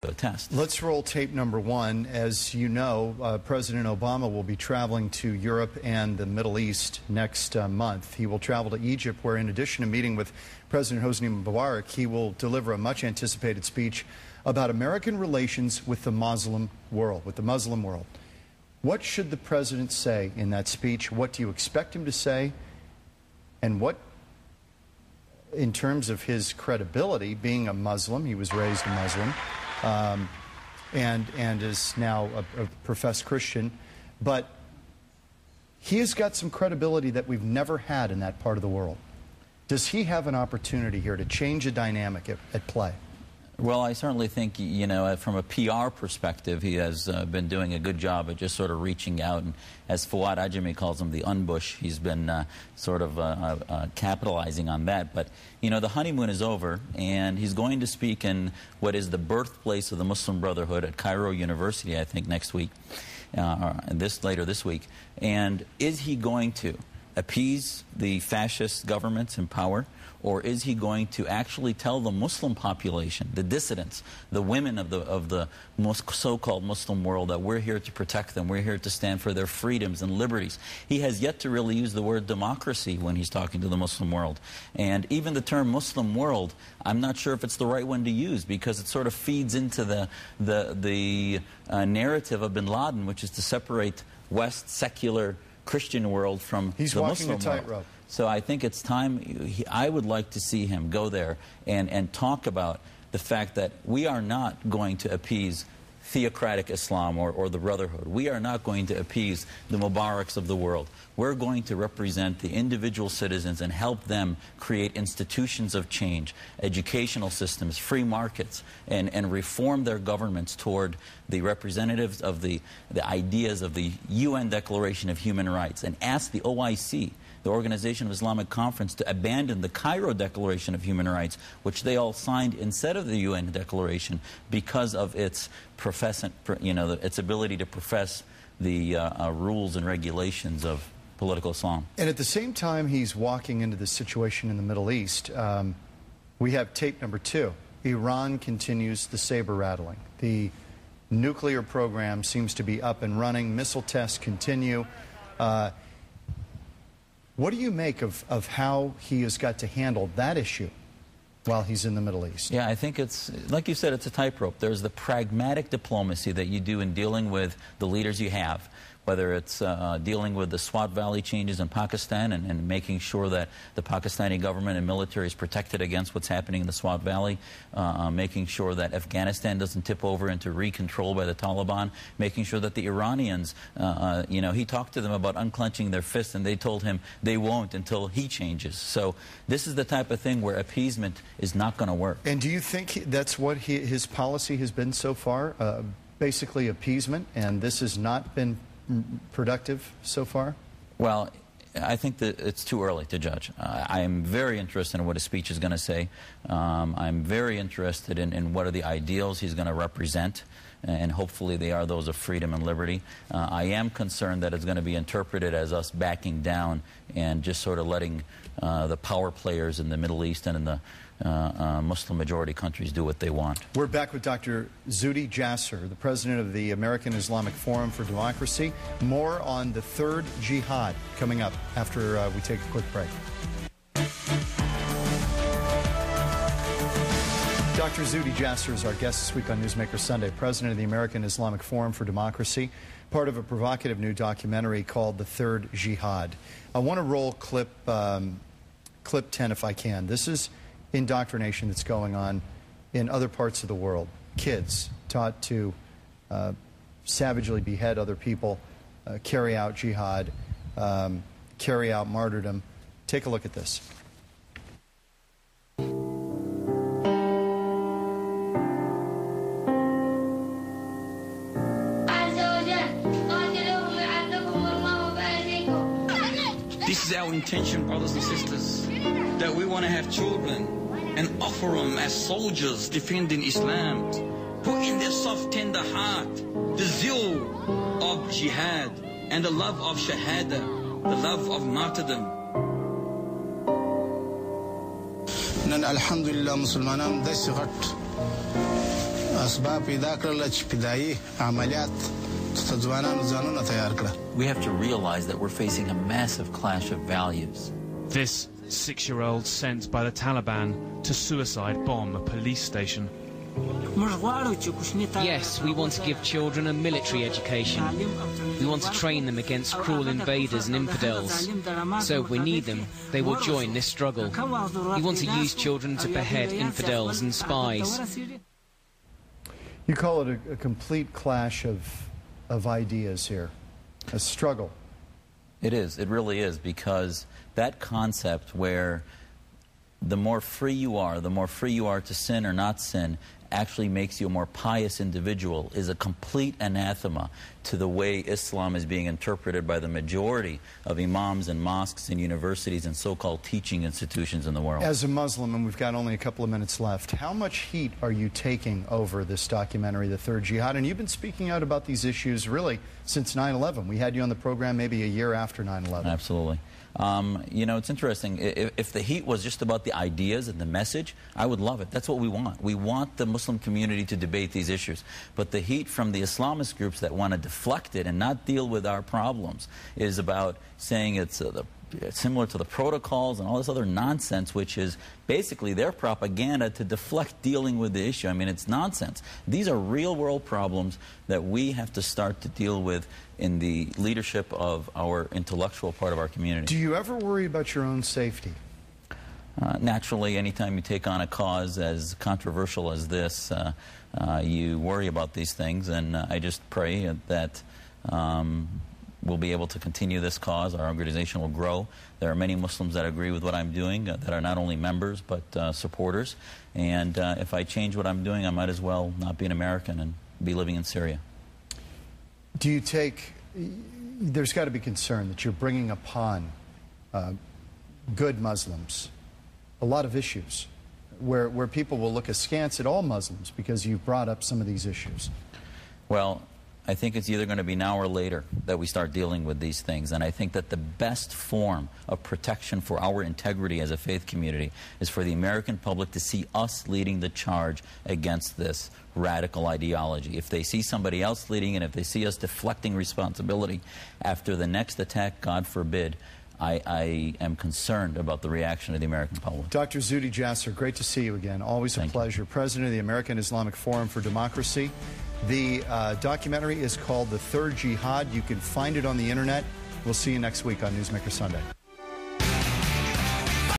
the test. Let's roll tape number one. As you know, President Obama will be traveling to Europe and the Middle East next month. He will travel to Egypt, where in addition to meeting with President Hosni Mubarak, he will deliver a much anticipated speech about American relations with the Muslim world, What should the president say in that speech? What do you expect him to say? And what, in terms of his credibility, being a Muslim, he was raised a Muslim, and is now a professed Christian, but he has got some credibility that we've never had in that part of the world. Does he have an opportunity here to change a dynamic at play? Well, I certainly think, you know, from a PR perspective, he has been doing a good job at just sort of reaching out, and as Fawad Ajami calls him, the unbush, he's been sort of capitalizing on that. But, you know, the honeymoon is over, and he's going to speak in what is the birthplace of the Muslim Brotherhood at Cairo University, I think, next week, later this week. And is he going to appease the fascist governments in power, or is he going to actually tell the Muslim population, the dissidents, the women of the so-called Muslim world, that we're here to protect them, we're here to stand for their freedoms and liberties? He has yet to really use the word democracy when he's talking to the Muslim world. And even the term Muslim world, I'm not sure if it's the right one to use, because it sort of feeds into the narrative of bin Laden, which is to separate West secular Christian world from the Muslim world. He's walking a tightrope. So I think it's time, I would like to see him go there and talk about the fact that we are not going to appease theocratic Islam or the Brotherhood. We are not going to appease the Mubaraks of the world. We're going to represent the individual citizens and help them create institutions of change, educational systems, free markets, and reform their governments toward the representatives of the ideas of the UN Declaration of Human Rights, and ask the OIC, the Organization of Islamic Conference, to abandon the Cairo Declaration of Human Rights, which they all signed instead of the UN Declaration because of its its ability to profess the rules and regulations of political Islam. And at the same time he's walking into this situation in the Middle East, we have tape number two. Iran continues the saber rattling. The nuclear program seems to be up and running. Missile tests continue. What do you make of how he has got to handle that issue while he's in the Middle East? Yeah, I think it's, like you said, it's a tightrope. There's the pragmatic diplomacy that you do in dealing with the leaders you have, whether it's dealing with the Swat Valley changes in Pakistan and making sure that the Pakistani government and military is protected against what's happening in the Swat Valley, making sure that Afghanistan doesn't tip over into re-control by the Taliban, making sure that the Iranians, you know, he talked to them about unclenching their fists, and they told him they won't until he changes. So this is the type of thing where appeasement is not going to work. And do you think that's what his policy has been so far? Basically appeasement, and this has not been productive so far? Well, I think that it's too early to judge. I am very interested in what his speech is going to say. I'm very interested in what are the ideals he's going to represent, and hopefully they are those of freedom and liberty. I am concerned that it's going to be interpreted as us backing down and just sort of letting the power players in the Middle East and in the Muslim-majority countries do what they want. We're back with Dr. Zuhdi Jasser, the president of the American Islamic Forum for Democracy. More on the Third Jihad coming up after we take a quick break. Dr. Zuhdi Jasser is our guest this week on Newsmaker Sunday, president of the American Islamic Forum for Democracy, part of a provocative new documentary called The Third Jihad. I want to roll clip 10 if I can. This is indoctrination that's going on in other parts of the world. Kids taught to savagely behead other people, carry out jihad, carry out martyrdom. Take a look at this. This is our intention, brothers and sisters, that we want to have children and offer them as soldiers defending Islam, who in their soft, tender heart, the zeal of jihad and the love of shahada, the love of martyrdom. Nan alhamdulillah musulmanan desigat We have to realize that we're facing a massive clash of values. This 6-year-old sent by the Taliban to suicide bomb a police station. Yes, we want to give children a military education. We want to train them against cruel invaders and infidels. So if we need them, they will join this struggle. We want to use children to behead infidels and spies. You call it a complete clash of ideas here, a struggle. It is. It really is, because that concept where the more free you are to sin or not sin, actually makes you a more pious individual is a complete anathema to the way Islam is being interpreted by the majority of imams and mosques and universities and so-called teaching institutions in the world. As a Muslim, and we've got only a couple of minutes left, how much heat are you taking over this documentary, The Third Jihad? And you've been speaking out about these issues really since 9/11. We had you on the program maybe a year after 9/11. Absolutely. You know, it's interesting. If the heat was just about the ideas and the message, I would love it. That's what we want. We want the Muslim community to debate these issues. But the heat from the Islamist groups that want to deflect it and not deal with our problems is about saying it's similar to the protocols and all this other nonsense, which is basically their propaganda to deflect dealing with the issue. I mean, it's nonsense. These are real-world problems that we have to start to deal with in the leadership of our intellectual part of our community. Do you ever worry about your own safety? Naturally, anytime you take on a cause as controversial as this, you worry about these things, and I just pray that we'll be able to continue this cause. Our organization will grow. There are many Muslims that agree with what I'm doing, that are not only members but supporters, and if I change what I'm doing, I might as well not be an American and be living in Syria. Do you take, there's got to be concern that you're bringing upon good Muslims a lot of issues where people will look askance at all Muslims because you've brought up some of these issues? Well, I think it's either going to be now or later that we start dealing with these things. And I think that the best form of protection for our integrity as a faith community is for the American public to see us leading the charge against this radical ideology. If they see somebody else leading it, if they see us deflecting responsibility after the next attack, God forbid, I am concerned about the reaction of the American public. Dr. Zuhdi Jasser, great to see you again. Always a pleasure. President of the American Islamic Forum for Democracy. The documentary is called The Third Jihad. You can find it on the internet. We'll see you next week on Newsmaker Sunday.